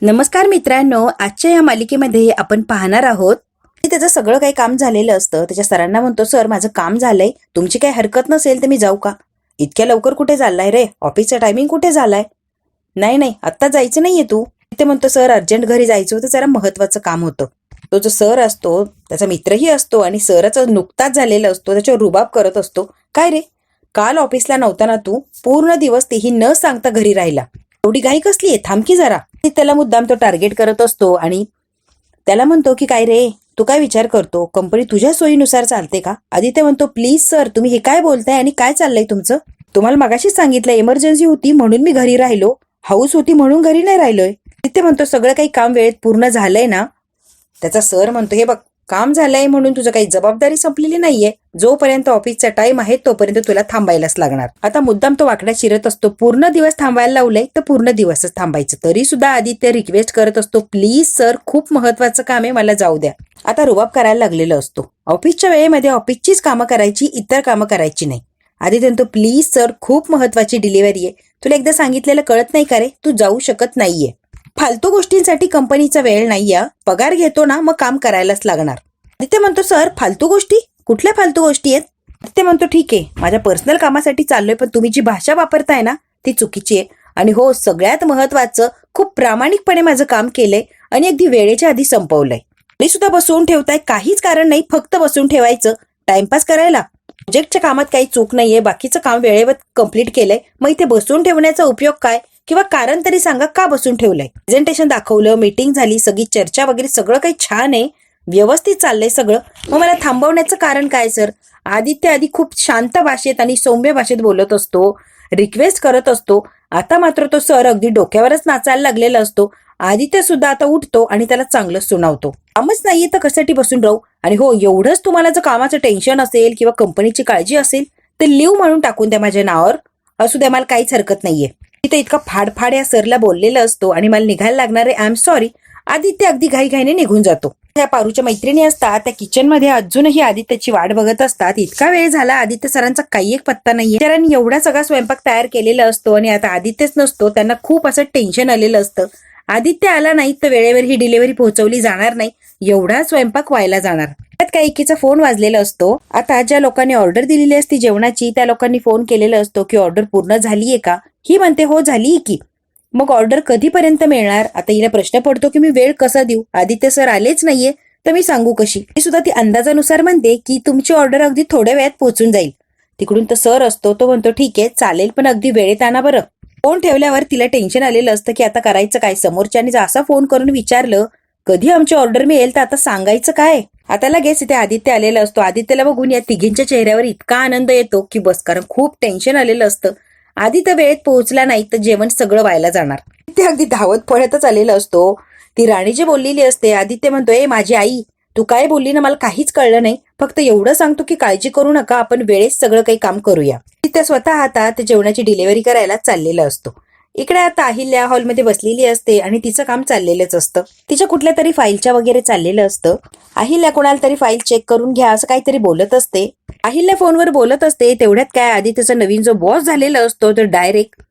नमस्कार मित्रांनो, आजच्या या मालिकेमध्ये आपण पाहणार आहोत की त्याचं सगळं काही काम झालेलं असतं. त्याच्या सरांना म्हणतो, सर माझं काम झालंय, तुमची काही हरकत नसेल तर मी जाऊ का? इतक्या लवकर कुठे चाललाय रे? ऑफिसचा टायमिंग कुठे झालाय? नाही नाही, आत्ता जायचं नाहीये तू. ते म्हणतो, सर अर्जंट घरी जायचं होतं, जरा महत्वाचं काम होतं. तो जो सर असतो त्याचा मित्रही असतो आणि सरचं नुकताच झालेला असतो, त्याच्यावर रुबाब करत असतो. काय रे, काल ऑफिसला नव्हता ना तू? पूर्ण दिवस तेही न सांगता घरी राहिला, एवढी घाई कसली आहे? थांब की जरा. त्याला मुद्दाम तो टार्गेट करत असतो आणि त्याला म्हणतो की काय रे, तू काय विचार करतो? कंपनी तुझ्या सोयीनुसार चालते का? आदित्य म्हणतो, प्लीज सर तुम्ही हे काय बोलताय आणि काय चाललंय तुमचं? तुम्हाला मगाशीच सांगितलं इमर्जन्सी होती म्हणून मी घरी राहिलो, हाऊस होती म्हणून घरी नाही राहिलोय. आदित्य म्हणतो, सगळं काही काम वेळेत पूर्ण झालंय ना? त्याचा सर म्हणतो, हे बघ, काम झालंय म्हणून तुझं काही जबाबदारी संपलेली नाहीये. जोपर्यंत ऑफिसचा टाइम आहे तोपर्यंत तुला थांबायलाच लागणार. आता मुद्दाम तो वाकड्यात शिरत असतो. पूर्ण दिवस थांबायला लावलंय तर पूर्ण दिवसच थांबायचं. तरी सुद्धा आदित्य रिक्वेस्ट करत असतो, प्लीज सर खूप महत्वाचं काम आहे, मला जाऊ द्या. आता रुबाब करायला लागलेला असतो. ऑफिसच्या वेळेमध्ये ऑफिसचीच कामं करायची, इतर कामं करायची नाही. आदित्य म्हणतो, प्लीज सर खूप महत्वाची डिलिव्हरी आहे, तुला एकदा सांगितलेलं कळत नाही का रे? तू जाऊ शकत नाहीये. फालतू गोष्टींसाठी कंपनीचा वेळ नाहीये. पगार घेतो ना, मग काम करायलाच लागणार. आदित्य म्हणतो, सर फालतू गोष्टी? कुठल्या फालतू गोष्टी आहेत? आदित्य म्हणतो, ठीक आहे, माझ्या पर्सनल कामासाठी चाललोय, पण तुम्ही जी भाषा वापरताय ना ती चुकीची आहे. आणि हो, सगळ्यात महत्वाचं, खूप प्रामाणिकपणे माझं काम केलंय आणि अगदी वेळेच्या आधी संपवलंय. तरी सुद्धा बसवून ठेवताय, काहीच कारण नाही, फक्त बसून ठेवायचं, टाइमपास करायला. प्रोजेक्टच्या कामात काही चूक नाहीये, बाकीचं काम वेळेवर कम्प्लीट केलंय, मग इथे बसून ठेवण्याचा उपयोग काय? किंवा कारण तरी सांगा का बसून ठेवलंय? प्रेझेंटेशन दाखवलं, मीटिंग झाली, सगळी चर्चा वगैरे सगळं काही छान आहे, व्यवस्थित चाललंय सगळं, मग मला थांबवण्याचं कारण काय सर? आदित्य आधी खूप शांत भाषेत आणि सौम्य भाषेत बोलत असतो, रिक्वेस्ट करत असतो. आता मात्र तो सर अगदी डोक्यावरच नाचायला लागलेला असतो. आदित्य सुद्धा आता उठतो आणि त्याला चांगलं सुनावतो. कामच नाहीये तर कशासाठी बसून राहू? आणि हो, एवढंच तुम्हाला जर कामाचं टेन्शन असेल किंवा कंपनीची काळजी असेल तर लिव्ह म्हणून टाकून द्या माझ्या नावावर, असू द्या, मला काहीच हरकत नाहीये. तिथे इतका फाडफाड या सरला बोललेला असतो आणि मला निघायला लागणार आहे, आय एम सॉरी. आदित्य अगदी घाईघाईने निघून जातो. त्या पारूच्या मैत्रिणी असतात, त्या किचनमध्ये अजूनही आदित्यची वाट बघत असतात. इतका वेळ झाला, आदित्य सरांचा काही एक पत्ता नाहीये. कारण एवढा सगळा स्वयंपाक तयार केलेला असतो आणि आता आदित्यच नसतो. त्यांना खूप असं टेन्शन आलेलं असतं. आदित्य आला नाही तर वेळेवर ही डिलिव्हरी पोहोचवली जाणार नाही, एवढा स्वयंपाक व्हायला जाणार. त्यात काही एकीचा फोन वाजलेला असतो. आता ज्या लोकांनी ऑर्डर दिलेली असती जेवणाची, त्या लोकांनी फोन केलेला असतो की ऑर्डर पूर्ण झालीये का? ही म्हणते, हो झालीये की. मग ऑर्डर कधीपर्यंत मिळणार? आता हिला प्रश्न पडतो की मी वेळ कसा देऊ? आदित्य सर आलेच नाहीये तर मी सांगू कशी? ती सुद्धा ती अंदाजानुसार म्हणते की तुमची ऑर्डर अगदी थोड्या वेळात पोहोचून जाईल. तिकडून तर सर असतो, तो म्हणतो, ठीक आहे चालेल, पण अगदी वेळेत आणा बरं. फोन ठेवल्यावर तिला टेन्शन आलेलं असतं की आता करायचं काय? समोरच्याने असा फोन करून विचारलं कधी आमची ऑर्डर मिळेल तर आता सांगायचं काय? आता लगेच इथे आदित्य आलेला असतो. आदित्यला बघून या तिघींच्या चेहऱ्यावर इतका आनंद येतो की बस, कारण खूप टेन्शन आलेलं असतं. आदित्य वेळेत पोहोचला नाही तर जेवण सगळं व्हायला जाणार. ते अगदी धावत पळतच आलेला असतो. ती राणी जी बोललेली असते, आदित्य म्हणतो, ए माझी आई, तू काय बोलली ना मला काहीच कळलं नाही, फक्त एवढं सांगतो की काळजी करू नका, आपण वेळेत सगळं काही काम करूया. त्या स्वतः हातात जेवणाची डिलिव्हरी करायला चाललेला असतो. इकडे आता अहिल्या हॉलमध्ये बसलेली असते आणि तिचं काम चाललेलंच असतं. तिच्या कुठल्या तरी फाईलच्या वगैरे चाललेलं असतं. अहिल्या कोणाला तरी फाईल चेक करून घ्या असं काहीतरी बोलत असते. अहिल्या फोनवर बोलत असते. तेवढ्यात काय, आदित्यचा नवीन जो बॉस झालेला असतो तो डायरेक्ट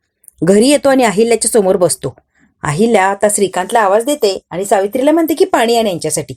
घरी येतो आणि अहिल्याच्या समोर बसतो. अहिल्या आता श्रीकांतला आवाज देते आणि सावित्रीला म्हणते की पाणी आण यांच्यासाठी.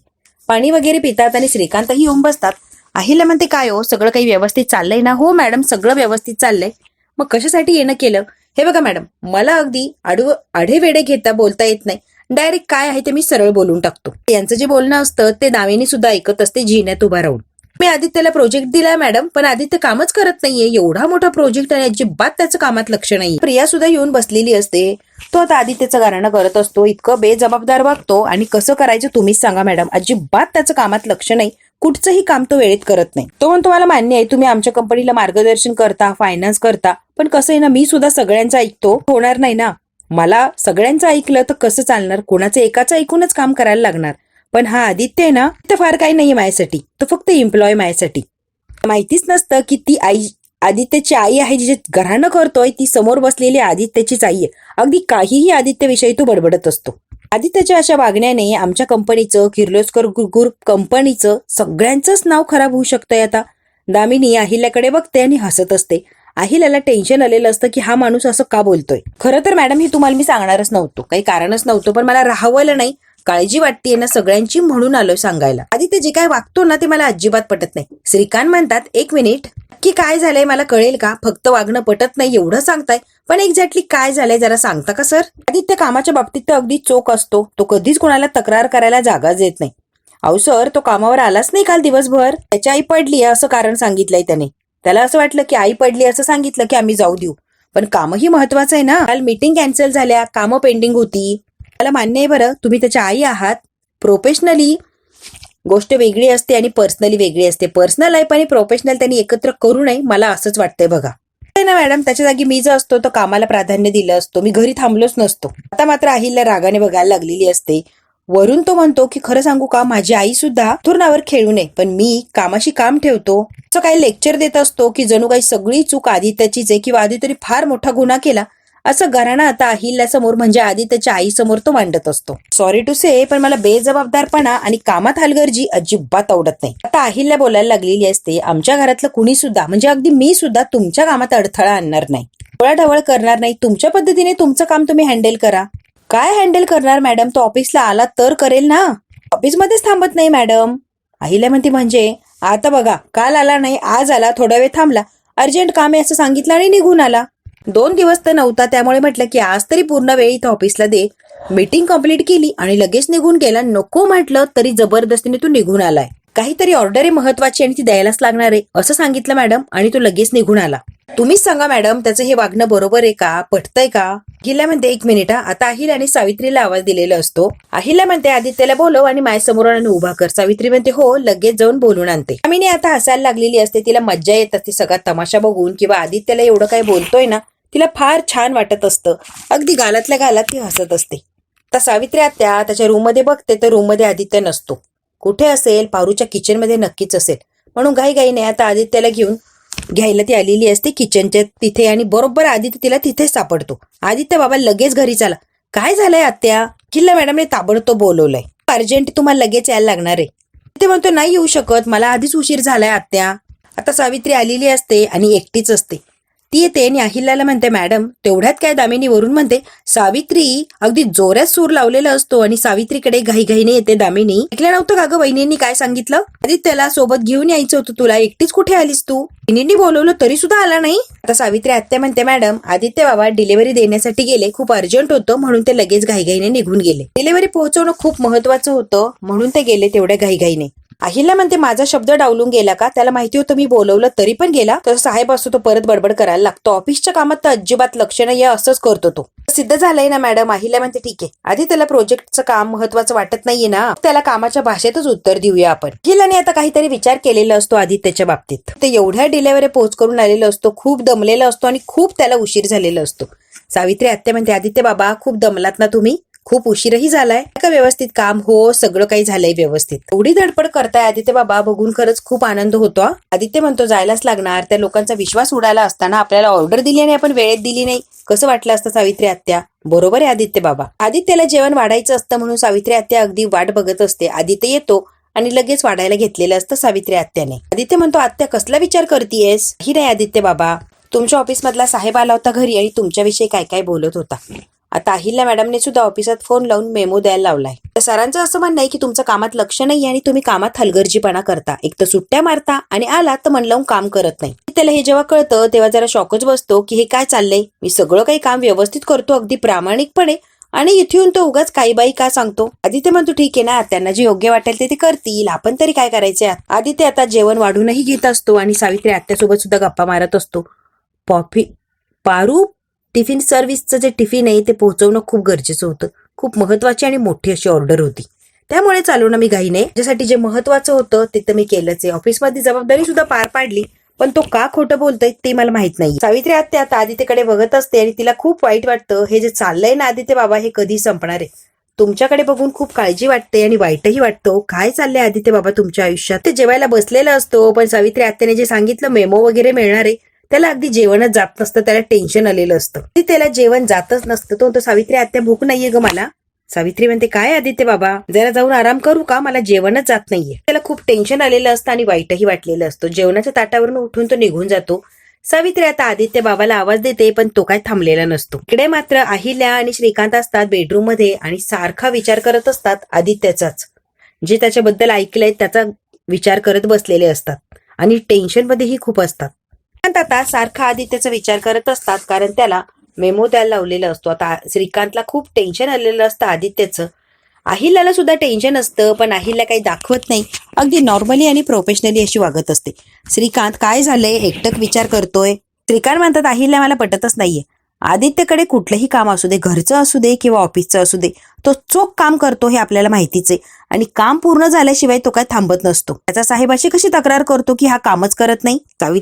पाणी वगैरे पितात आणि श्रीकांतही येऊन बसतात. अहिल्या म्हणते, काय हो, सगळं काही व्यवस्थित चाललंय ना? हो मॅडम, सगळं व्यवस्थित चाललंय. मग कशासाठी येणं केलं? हे बघा मॅडम, मला अगदी आढेवेडे घेता बोलता येत नाही. डायरेक्ट काय आहे ते मी सरळ बोलून टाकतो. यांचं जे बोलणं असतं ते दामिनी सुद्धा ऐकत असते जिन्यात उभा राहून. मी आदित्यला प्रोजेक्ट दिलाय मॅडम, पण आदित्य कामच करत नाहीये. एवढा मोठा प्रोजेक्ट आहे, अजिबात त्याचं कामात लक्ष नाही. प्रिया सुद्धा येऊन बसलेली असते. तो आता आदित्यचं गाणं करत असतो. इतकं बेजबाबदार वागतो आणि कसं करायचं तुम्हीच सांगा मॅडम, अजिबात त्याचं कामात लक्ष नाही, कुठचंही काम तो वेळेत करत नाही. तो म्हणतो, मला मान्य आहे तुम्ही आमच्या कंपनीला मार्गदर्शन करता, फायनान्स करता, पण कसं आहे ना, मी सुद्धा सगळ्यांचं ऐकतो, होणार नाही ना. मला सगळ्यांचं ऐकलं तर कसं चालणार? कोणाचं एकाचं ऐकूनच काम करायला लागणार. पण हा आदित्य आहे ना, तर फार काही नाहीये माझ्यासाठी, तो फक्त एम्प्लॉय माझ्यासाठी. माहितीच नसतं की ती आई आदित्यची आई आहे, जी घराणं करतोय ती समोर बसलेली आदित्यचीच आई आहे. अगदी काहीही आदित्यविषयी तो बडबडत असतो. आदित्यच्या अशा वागण्याने आमच्या कंपनीचं, किर्लोस्कर ग्रुप कंपनीचं सगळ्यांचंच नाव खराब होऊ शकतंय. आता दामिनी अहिल्याकडे बघते आणि हसत असते. अहिल्याला टेन्शन आलेलं असतं की हा माणूस असं का बोलतोय. खरं तर मॅडम, ही तुम्हाला मी सांगणारच नव्हतो, काही कारणच नव्हतं, पण मला राहावलं नाही, काळजी वाटतेय ना सगळ्यांची, म्हणून आलोय सांगायला. आदित्य जे काय वागतो ना ते मला अजिबात पटत नाही. श्रीकांत म्हणतात, एक मिनिट, की काय झालंय मला कळेल का? फक्त वागणं पटत नाही एवढं सांगताय, पण एक्झॅक्टली काय झालंय जरा सांगता का सर? आदित्य कामाच्या बाबतीत तर अगदी चोख असतो, तो कधीच कोणाला तक्रार करायला जागा देत नाही. अहो सर, तो कामावर आलाच नाही काल दिवसभर, त्याची आई पडली असं कारण सांगितलंय त्याने. त्याला असं वाटलं की आई पडली असं सांगितलं की आम्ही जाऊ देऊ, पण कामही महत्वाचं आहे ना. काल मीटिंग कॅन्सल झाल्या, कामं पेंडिंग होती. मला मान्य आहे बरं, तुम्ही त्याच्या आई आहात. प्रोफेशनली गोष्ट वेगळी असते आणि पर्सनली वेगळी असते. पर्सनल लाईफ आणि प्रोफेशनल त्यांनी एकत्र करू नये, मला असंच वाटतंय बघा. ना मॅडम, त्याच्या जागी मी जर असतो तर कामाला प्राधान्य दिलं असतो, मी घरी थांबलोच नसतो. आता मात्र अहिल्या रागाने बघायला लागलेली असते. वरून तो म्हणतो की खरं सांगू का, माझी आई सुद्धा थोरणावर खेळू नये, पण मी कामाशी काम ठेवतो. असं काही लेक्चर देत असतो की जणू काही सगळी चूक आदित्याचीच आहे किंवा आदित्यने फार मोठा गुन्हा केला, असं घराणं आता अहिल्यासमोर म्हणजे आदित्यच्या आईसमोर तो मांडत असतो. सॉरी टू से, पण मला बेजबाबदारपणा आणि कामात हलगर्जी अजिबात आवडत नाही. आता अहिल्या बोलायला लागलेली असते, आमच्या घरातलं कुणी सुद्धा म्हणजे अगदी मी सुद्धा तुमच्या कामात अडथळा आणणार नाही, ढवळ करणार नाही. तुमच्या पद्धतीने तुमचं काम तुम्ही हँडल करा. काय हँडल करणार मॅडम? तो ऑफिसला आला तर करेल ना, ऑफिसमध्येच थांबत नाही मॅडम. अहिल्या म्हणते, म्हणजे आता बघा, काल आला नाही, आज आला, थोडा वेळ थांबला, अर्जंट काम आहे असं सांगितलं आणि निघून आला. 2 दिवस तर नव्हता, त्यामुळे म्हटलं की आज तरी पूर्ण वेळ इथं ऑफिसला दे. मीटिंग कंप्लीट केली आणि लगेच निघून गेला. नको म्हटलं तरी जबरदस्तीने तू निघून आलाय. काहीतरी ऑर्डर आहे महत्वाची आणि ती द्यायलाच लागणार आहे असं सांगितलं मॅडम, आणि तो लगेच निघून आला. तुम्हीच सांगा मॅडम, त्याचं हे वागणं बरोबर आहे का? पटतंय का? अहिल्या म्हणते, एक मिनिट हा. आता अहिल्याने सावित्रीला आवाज दिलेला असतो. अहिल्या म्हणते, आदित्यला बोलव आणि माझ्यासमोर आणि उभा कर. सावित्री म्हणते, हो, लगेच जाऊन बोलून आणते. आम्ही आता हसायला लागलेली असते. तिला मज्जा येत असते सगळा तमाशा बघून, किंवा आदित्यला एवढं काय बोलतोय ना, तिला फार छान वाटत असतं. अगदी गालातल्या गालात ती हसत असते. आता सावित्री आत्या त्याच्या रूम मध्ये बघते तर रूम मध्ये आदित्य नसतो. कुठे असेल? पारूच्या किचन मध्ये नक्कीच असेल, म्हणून घाईघाईने आता आदित्यला घेऊन घ्यायला ती आलेली असते किचनच्या तिथे, आणि बरोबर आदित्य तिला तिथेच सापडतो. आदित्य बाबा लगेच घरी चला. काय झालंय आत्या? किल्ला मॅडमने ताबडतोब बोलवलंय, अर्जंट तुम्हाला लगेच यायला लागणार आहे. ते म्हणतो, नाही येऊ शकत, मला आधीच उशीर झालाय आत्या. आता सावित्री आलेली असते आणि एकटीच असते. ती येते आणि अहिल्याला म्हणते, मॅडम तेवढ्यात काय? दामिनी वरून म्हणते. सावित्री अगदी जोरात सूर लावलेला असतो आणि सावित्रीकडे घाईघाईने येते दामिनी. ऐकलं नव्हतं का ग वहिनींनी काय सांगितलं? आदित्यला सोबत घेऊन यायचं होतं तुला, एकटीच कुठे आलीस तू? वहिनींनी बोलवलं तरी सुद्धा आला नाही. आता सावित्री आत्या म्हणते, मॅडम आदित्य बाबा डिलिव्हरी देण्यासाठी गेले, खूप अर्जंट होतं म्हणून ते लगेच घाईघाईने निघून गेले. डिलिव्हरी पोहोचवणं खूप महत्वाचं होतं म्हणून ते गेले तेवढ्या घाईघाईने. अहिल्या म्हणते, माझा शब्द डावलून गेला का? त्याला माहिती होतं मी बोलवलं तरी पण गेला? तर साहेब असतो तो परत बडबड करायला लागतो. ऑफिसच्या कामात तर अजिबात लक्ष नाही, असंच करतो तो. सिद्ध झालंय ना मॅडम? अहिल्या म्हणते, ठीक आहे, आधी त्याला प्रोजेक्टचं काम महत्वाचं वाटत नाहीये ना, त्याला कामाच्या भाषेतच उत्तर देऊया आपण. अहिल्याने आता काहीतरी विचार केलेला असतो आदित्यच्या बाबतीत. ते एवढ्या डिलिव्हरी पोच करून आलेला असतो, खूप दमलेला असतो आणि खूप त्याला उशीर झालेला असतो. सावित्री आत्या म्हणते, आदित्य बाबा खूप दमलात ना तुम्ही? खूप उशीरही झालाय का? व्यवस्थित काम? हो, सगळं काही झालंय व्यवस्थित. एवढी धडपड करताय आदित्य बाबा, बघून खरंच खूप आनंद होतो. आदित्य म्हणतो, जायलाच लागणार, त्या लोकांचा विश्वास उडाला असताना आपल्याला ऑर्डर दिली आणि आपण वेळेत दिली नाही, कसं वाटलं असतं? सावित्री आत्या, बरोबर आहे आदित्य बाबा. आदित्यला जेवण वाढायचं असतं म्हणून सावित्री आत्या अगदी वाट बघत असते. आदित्य येतो आणि लगेच वाढायला घेतलेलं असतं सावित्री आत्याने. आदित्य म्हणतो, आत्या कसला विचार करतीयस? ही नाही आदित्य बाबा, तुमच्या ऑफिस मधला साहेब आला होता घरी आणि तुमच्याविषयी काय काय बोलत होता. आता अहिल्या मॅडमने सुद्धा ऑफिसात फोन लावून मेमो द्यायला लावलाय. सरांचं असं म्हणणं आहे की तुमचं कामात लक्ष नाही आणि तुम्ही कामात हलगर्जीपणा करता, एक तर सुट्ट्या मारता आणि आला तर मन लावून काम करत नाही. त्याला हे जेव्हा कळतं तेव्हा जरा शॉकच बसतो की हे काय चाललंय, मी सगळं काही काम व्यवस्थित करतो अगदी प्रामाणिकपणे, आणि इथे येऊन तो उगाच काही बाई का सांगतो. आदित्य म्हणतो, ठीक आहे ना, त्यांना जे योग्य वाटेल ते करतील, आपण तरी काय करायचे. आदित्य आता जेवण वाढूनही घेत असतो आणि सावित्री आत्यासोबत सुद्धा गप्पा मारत असतो. पारू टिफिन सर्व्हिसचं जे टिफिन आहे ते पोहोचवणं खूप गरजेचं होतं. खूप महत्वाची आणि मोठी अशी ऑर्डर होती, त्यामुळे चालू ना मी घाईने. त्याच्यासाठी जे महत्वाचं होतं ते तर मी केलंच आहे. ऑफिसमध्ये जबाबदारी सुद्धा पार पाडली, पण तो का खोटं बोलतोय ते मला माहित नाही. सावित्री आत्या आता आदित्यकडे बघत असते आणि तिला खूप वाईट वाटतं. हे जे चाललंय ना आदित्य बाबा, हे कधी संपणार आहे? तुमच्याकडे बघून खूप काळजी वाटते आणि वाईटही वाटतं. काय चाललंय आदित्य बाबा तुमच्या आयुष्यात? ते जेवायला बसलेलं असतो, पण सावित्री आत्याने जे सांगितलं मेमो वगैरे मिळणार आहे, त्याला अगदी जेवणच जात नसतं, त्याला टेन्शन आलेलं असतं. त्याला जेवण जातच नसतं. तो सावित्री आत्या भूक नाहीये ग मला. सावित्री म्हणते, काय आदित्य बाबा, जरा जाऊन आराम करू का? मला जेवणच जात नाहीये. त्याला खूप टेन्शन आलेलं असतं आणि वाईटही वाटलेलं असतं. जेवणाच्या ताटावरून उठून तो निघून जातो. सावित्री आता आदित्य बाबाला आवाज देते, पण तो काय थांबलेला नसतो. इकडे मात्र अहिल्या आणि श्रीकांत असतात बेडरूम मध्ये आणि सारखा विचार करत असतात आदित्यचाच. जे त्याच्याबद्दल ऐकलंय त्याचा विचार करत बसलेले असतात आणि टेन्शन मध्येही खूप असतात. आता सारखा आदित्यचा विचार करत असतात, कारण त्याला मेमो द्यायला लावलेलं असतो. आता श्रीकांतला खूप टेन्शन आलेलं असतं आदित्यचं. अहिल्याला सुद्धा टेन्शन असतं, पण अहिल्या काही दाखवत नाही. अगदी नॉर्मली आणि प्रोफेशनली अशी वागत असते. श्रीकांत काय झालंय एकटक विचार करतोय. श्रीकांत म्हणतात अहिल्या मला पटतच नाहीये. आदित्यकडे कुठलंही काम असू दे, घरचं असू दे किंवा ऑफिसचं असू दे, तो चोख काम करतो हे आपल्याला माहितीच आहे. आणि काम पूर्ण झाल्याशिवाय तो काय थांबत नसतो. त्याचा साहेबाशी कशी तक्रार करतो की हा कामच करत नाही.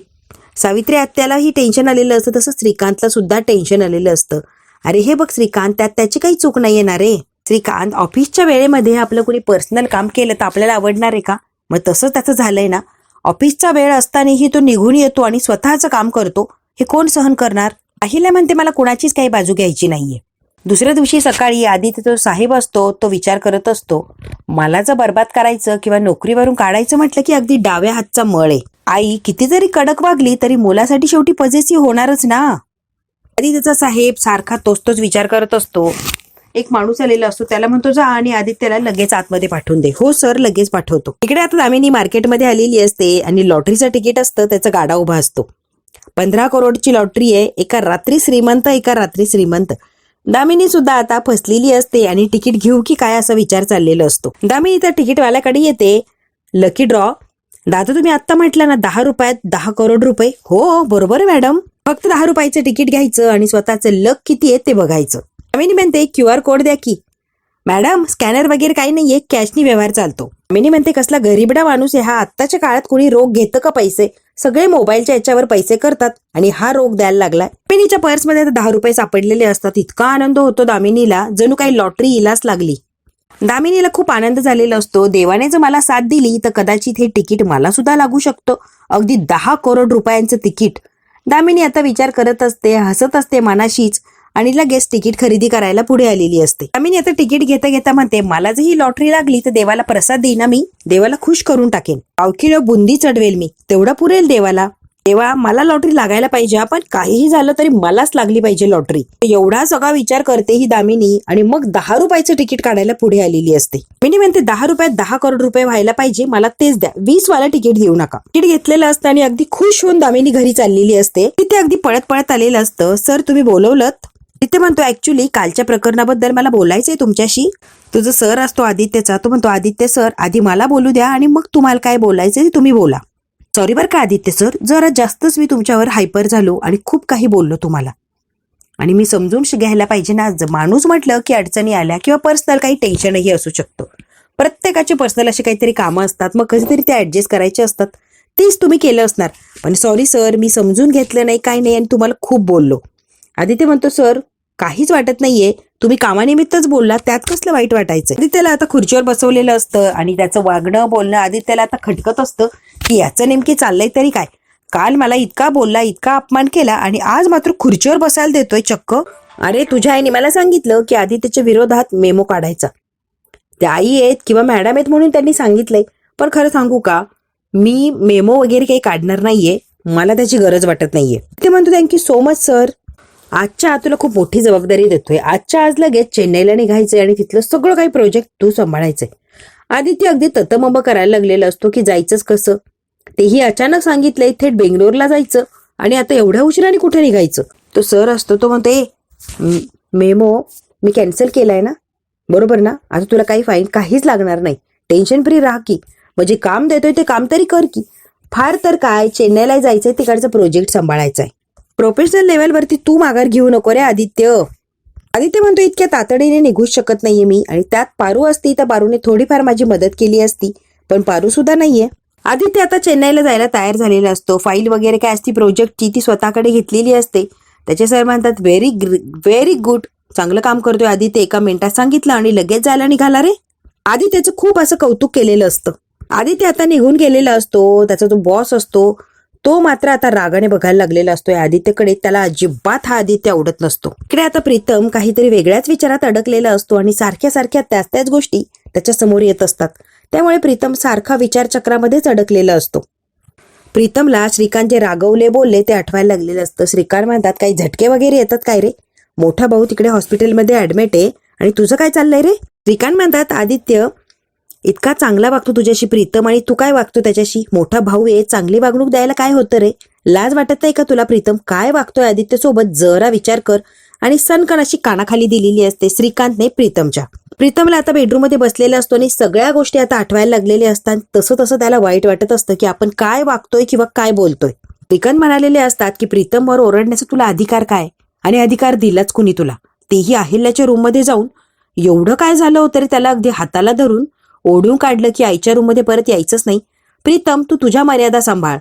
सावित्री आत्यालाही टेन्शन आलेलं असतं, तसं श्रीकांतला सुद्धा टेन्शन आलेलं असतं. अरे हे बघ श्रीकांत, त्यात त्याची काही चूक नाहीये ना रे. श्रीकांत, ऑफिसच्या वेळेमध्ये आपलं कोणी पर्सनल काम केलं तर आपल्याला आवडणार आहे का? मग तसंच त्याचं झालंय ना. ऑफिसचा वेळ असतानाही तो निघून येतो आणि स्वतःचं काम करतो. हे कोण सहन करणार? अहिल्या म्हणते मला कुणाचीच काही बाजू घ्यायची नाहीये. दुसऱ्या दिवशी सकाळी आदित्य तो साहेब असतो, तो विचार करत असतो, मला जर बरबाद करायचं किंवा नोकरीवरून काढायचं म्हटलं की अगदी डाव्या हातचा मळ आहे. आई किती जरी कडक वागली तरी मुलासाठी शेवटी पजेसिव्ह होणारच ना. आदित्यचा साहेब सारखा तोच विचार करत असतो. एक माणूस आलेला असतो, त्याला म्हणतो जा आणि आदित्यला लगेच आतमध्ये पाठवून दे. हो सर, लगेच पाठवतो. इकडे आता दामिनी मार्केटमध्ये आलेली असते आणि लॉटरीचं तिकीट असतं, त्याचा गाडा उभा असतो. 15 करोडची लॉटरी आहे. एका रात्री श्रीमंत, एका रात्री श्रीमंत. दामिनी सुद्धा आता फसलेली असते आणि तिकीट घेऊ की काय असा विचार चाललेला असतो. दामिनी त्या तिकीटवाल्याकडे येते. Lucky draw. दादा तुम्ही आत्ता म्हटलं ना 10 रुपयात 10 करोड रुपये. हो बरोबर मॅडम, फक्त 10 रुपयाचं तिकीट घ्यायचं आणि स्वतःचं लक किती आहे ते बघायचं. दामिनी म्हणते QR कोड द्या की. मॅडम स्कॅनर वगैरे काही नाहीये, कॅशनी व्यवहार चालतो. दामिनी म्हणते कसला गरीबडा माणूस आहे हा. आत्ताच्या काळात कोणी रोख घेतं का पैसे? सगळे मोबाईलच्या याच्यावर पैसे करतात आणि हा रोख द्यायला लागलाय. दामिनीच्या पर्समध्ये 10 रुपये सापडलेले असतात. इतका आनंद होतो दामिनीला, जणू काही लॉटरी इलाच लागली. दामिनीला खूप आनंद झालेला असतो. देवाने जर मला साथ दिली तर कदाचित हे तिकीट मला सुद्धा लागू शकतो. अगदी 10 करोड रुपयांचं तिकीट. दामिनी आता विचार करत असते, हसत असते मनाशीच आणि लगेच तिकीट खरेदी करायला पुढे आलेली असते. दामिनी आता तिकीट घेता घेता म्हणते, मला जर ही लॉटरी लागली तर देवाला प्रसाद देईन, मी देवाला खुश करून टाकेन. 1 किलो बुंदी चढवेल मी, तेवढा पुरेल देवाला. तेव्हा मला लॉटरी लागायला पाहिजे, पण काहीही झालं तरी मलाच लागली पाहिजे लॉटरी. एवढा सगळा विचार करते ही दामिनी आणि मग 10 रुपयाचं तिकीट काढायला पुढे आलेली असते. दामिनी म्हणते 10 रुपयात 10 करोड रुपये व्हायला पाहिजे, मला तेच द्या, 20 वाला तिकीट देऊ नका. तिकीट घेतलेलं असतं आणि अगदी खुश होऊन दामिनी घरी चाललेली असते. तिथे अगदी पळत पळत आलेलं असतं. सर तुम्ही बोलवलं? तिथे म्हणतो ऍक्च्युली कालच्या प्रकरणाबद्दल मला बोलायचंय तुमच्याशी. तुझं सर असतो आदित्यचा, तो म्हणतो आदित्य सर आधी मला बोलू द्या आणि मग तुम्हाला काय बोलायचंय तुम्ही बोला. सॉरी बरं का आदित्य सर, जरा जास्तच मी तुमच्यावर हायपर झालो आणि खूप काही बोललो तुम्हाला. आणि मी समजून घ्यायला पाहिजे ना, माणूस म्हटलं की अडचणी आल्या किंवा पर्सनल काही टेन्शनही असू शकतो. प्रत्येकाचे पर्सनल असे काहीतरी कामं असतात, मग कधीतरी ते ऍडजस्ट करायचे असतात. तेच तुम्ही केलं असणार. पण सॉरी सर, मी समजून घेतलं नाही, काही नाही आणि तुम्हाला खूप बोललो. आदित्य म्हणतो सर काहीच वाटत नाहीये, तुम्ही कामानिमित्तच बोलला, त्यात कसलं वाईट वाटायचं. आदित्यला आता खुर्चीवर बसवलेलं असतं आणि त्याचं वागणं बोलणं आदित्यला आता खटकत असतं की याचं नेमकी चाललंय तरी काय. काल मला इतका बोलला, इतका अपमान केला आणि आज मात्र खुर्चीवर बसायला देतोय चक्क. अरे तुझ्या आईने मला सांगितलं की आदित्यच्या विरोधात मेमो काढायचा. त्या आई आहेत किंवा मॅडम आहेत म्हणून त्यांनी सांगितलंय, पण खरं सांगू का, मी मेमो वगैरे काही काढणार नाहीये, मला त्याची गरज वाटत नाहीये. ते म्हणतो थँक्यू सो मच सर. आजच्या आज तुला खूप मोठी जबाबदारी देतोय. आजच्या आज लगेच चेन्नईला निघायचंय आणि तिथलं सगळं काही प्रोजेक्ट तू सांभाळायचंय. आदित्य अगदी ततमब करायला लागलेला असतो की जायचंच कसं. तेही अचानक सांगितलंय थेट बेंगलोरला जायचं आणि आता एवढ्या उशिराने कुठे निघायचं. तो सर असतो, तो म्हणतो मेमो मी कॅन्सल केलाय ना, बरोबर ना, आता तुला काही फाईन काहीच लागणार नाही, टेन्शन फ्री राहा की. म्हणजे काम देतोय ते काम तरी कर की. फार तर काय चेन्नईला जायचंय, तिकडचा प्रोजेक्ट सांभाळायचा आहे. प्रोफेशनल लेवलवरती तू माघार घेऊ नको रे आदित्य. आदित्य म्हणतो इतक्या तातडीने निघूच शकत नाहीये मी, आणि त्यात पारू असती तर पारूने थोडीफार माझी मदत केली असती, पण पारू सुद्धा नाहीये. आदित्य आता चेन्नईला जायला तयार झालेला असतो. फाईल वगैरे काय असती प्रोजेक्टची ती स्वतःकडे घेतलेली असते. त्याचे सर म्हणतात व्हेरी गुड, चांगलं काम करतोय आदित्य, एका मिनिटात सांगितलं आणि लगेच जायला निघाला रे. आदित्यचं खूप असं कौतुक केलेलं असतं. आदित्य आता निघून गेलेला असतो. त्याचा जो बॉस असतो तो मात्र आता रागाने बघायला लागलेला असतोय आदित्यकडे. त्याला अजिबात हा आदित्य आवडत नसतो. इकडे आता प्रीतम काहीतरी वेगळ्याच विचारात अडकलेला असतो आणि सारख्या सारख्या त्याच गोष्टी त्याच्या समोर येत असतात. त्यामुळे प्रीतम सारखा विचारचक्रामध्येच अडकलेला असतो. प्रीतमला श्रीकांत जे रागवले बोलले ते आठवायला लागलेलं असतं. श्रीकांत म्हणतात काही झटके वगैरे येतात काय रे? मोठा भाऊ तिकडे हॉस्पिटलमध्ये ऍडमिट आहे आणि तुझं काय चाललंय रे? श्रीकांत म्हणतात आदित्य इतका चांगला वागतो तुझ्याशी प्रीतम आणि तू काय वागतो त्याच्याशी? मोठा भाऊ आहे, चांगली वागणूक द्यायला काय होतं रे? लाज वाटत नाही का तुला प्रीतम? काय वागतोय आदित्य सोबत जरा विचार कर. आणि सनकन अशी कानाखाली दिलेली असते श्रीकांतने प्रीतमच्या. प्रीतमला आता बेडरूम मध्ये बसलेला असतो आणि सगळ्या गोष्टी आता आठवायला लागलेल्या असतात. तसं तसं त्याला वाईट वाटत असतं की आपण काय वागतोय किंवा काय बोलतोय. श्रीकांत म्हणालेले असतात की प्रीतमवर ओरडण्याचा तुला अधिकार काय? आणि अधिकार दिलाच कुणी तुला? तेही अहिल्याच्या रूम मध्ये जाऊन. एवढं काय झालं होतं रे त्याला अगदी हाताला धरून ओढून काढलं की आईच्या रूम मध्ये परत यायचंच नाही. प्रीतम तू तुझ्या मर्यादा सांभाळ.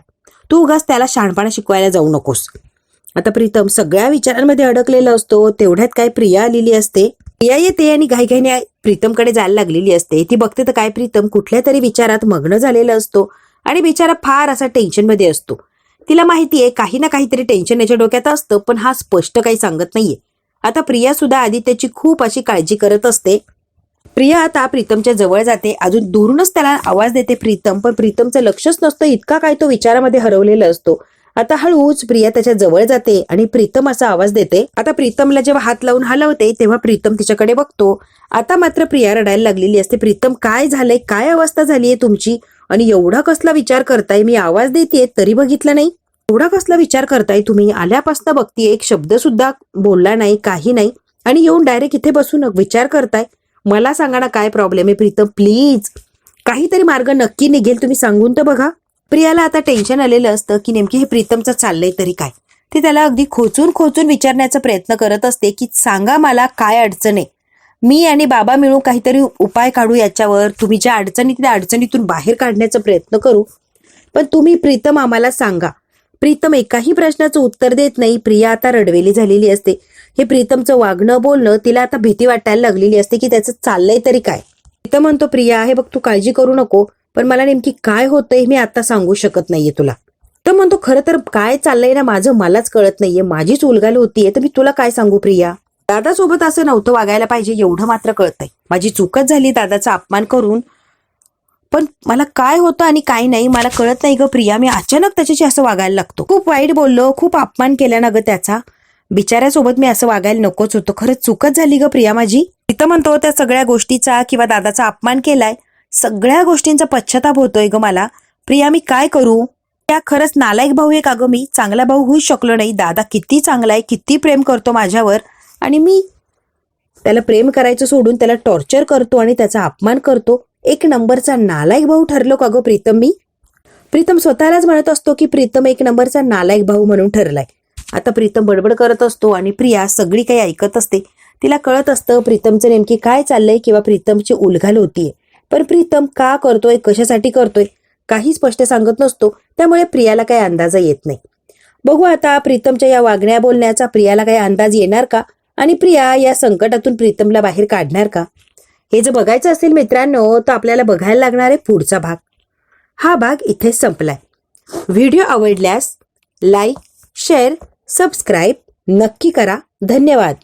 तू उगाच त्याला शहाणपणा शिकवायला जाऊ नकोस. आता प्रीतम सगळ्या विचारांमध्ये अडकलेला असतो. तेवढ्यात काय प्रिया आलेली असते. प्रिया येते आणि घाईघाईने प्रीतमकडे जायला लागलेली असते. ती बघते तर काय प्रीतम कुठल्या तरी विचारात मग्न झालेला असतो आणि बिचारा फार असा टेन्शन मध्ये असतो. तिला माहितीये काही ना काहीतरी टेन्शन याच्या डोक्यात असतं पण हा स्पष्ट काही सांगत नाहीये. आता प्रिया सुद्धा आदित्यची खूप अशी काळजी करत असते. प्रिया आता प्रीतमच्या जवळ जाते. अजून दुरूनच त्याला आवाज देते प्रीतम, पण प्रीतमचं लक्षच नसतं. इतका काय तो विचारामध्ये हरवलेला असतो. आता हळूच प्रिया त्याच्या जवळ जाते आणि प्रीतम असा आवाज देते. आता प्रीतमला जेव्हा हात लावून हलवते तेव्हा प्रीतम तिच्याकडे बघतो. आता मात्र प्रिया रडायला लागलेली असते. प्रीतम काय झालंय? काय अवस्था झालीये तुमची? आणि एवढा कसला विचार करताय? मी आवाज देतेय तरी बघितलं नाही. एवढा कसला विचार करताय तुम्ही? आल्यापासून बघतीये एक शब्द सुद्धा बोलला नाही, काही नाही, आणि येऊन डायरेक्ट इथे बसून विचार करताय. मला सांगा ना काय प्रॉब्लेम आहे प्रीतम? प्लीज काहीतरी मार्ग नक्की निघेल, तुम्ही सांगून तर बघा. प्रियाला आता टेन्शन आलेलं असतं की नेमकी हे प्रीतमचं चाललंय तरी काय. ते त्याला अगदी खोचून खोचून विचारण्याचा प्रयत्न करत असते की सांगा मला काय अडचण आहे. मी आणि बाबा मिळून काहीतरी उपाय काढू याच्यावर. तुम्ही ज्या अडचणी त्या अडचणीतून बाहेर काढण्याचा प्रयत्न करू. पण तुम्ही प्रीतम आम्हाला सांगा. प्रीतम एकाही प्रश्नाचं उत्तर देत नाही. प्रिया आता रडवेली झालेली असते. हे प्रीतमचं वागणं बोलणं तिला आता भीती वाटायला लागलेली असते की त्याचं चाललंय तरी काय. प्रीतम म्हणतो प्रिया हे बघ तू काळजी करू नको, पण मला नेमकी काय होतंय मी आता सांगू शकत नाहीये तुला. तर म्हणतो खरं तर काय चाललंय ना माझं मलाच कळत नाहीये. माझीच उलगाल होतीये तर मी तुला काय सांगू प्रिया. दादासोबत असं नव्हतं वागायला पाहिजे एवढं मात्र कळतंय. माझी चूकच झाली दादाचा अपमान करून. पण मला काय होतं आणि काय नाही मला कळत नाही ग प्रिया. मी अचानक त्याच्याशी असं वागायला लागतो. खूप वाईट बोललो, खूप अपमान केला ना ग त्याचा. बिचाऱ्यासोबत मी असं वागायला नकोच होतं. खरंच चूकच झाली ग प्रिया माझी. तिथं म्हणतो त्या सगळ्या गोष्टीचा किंवा दादाचा अपमान केलाय, सगळ्या गोष्टींचा पश्चाताप होतोय ग मला. प्रिया मी काय करू? त्या खरंच नालायक भाऊ आहे का ग मी? चांगला भाऊ होऊच शकलो नाही. दादा किती चांगला आहे, किती प्रेम करतो माझ्यावर, आणि मी त्याला प्रेम करायचं सोडून त्याला टॉर्चर करतो आणि त्याचा अपमान करतो. एक नंबरचा नालायक भाऊ ठरलो का ग प्रीतम मी? प्रीतम स्वतःलाच म्हणत असतो की प्रीतम एक नंबरचा नालायक भाऊ म्हणून ठरलाय. आता प्रीतम बडबड करत असतो आणि प्रिया सगळी काही ऐकत असते. तिला कळत असतं प्रीतमचं नेमकी काय चाललंय किंवा प्रीतमची उलघाल होतीये. पण प्रीतम का करतोय, कशासाठी करतोय काही स्पष्ट सांगत नसतो. त्यामुळे प्रियाला काही अंदाज येत नाही. बघू आता प्रीतमच्या या वागण्या बोलण्याचा प्रियाला काही अंदाज येणार का, आणि प्रिया या संकटातून प्रीतमला बाहेर काढणार का, हे जर बघायचं असेल मित्रांनो तर आपल्याला बघायला लागणार आहे पुढचा भाग. हा भाग इथेच संपलाय. व्हिडिओ आवडल्यास लाईक, शेअर, सबस्क्राईब नक्की करा. धन्यवाद.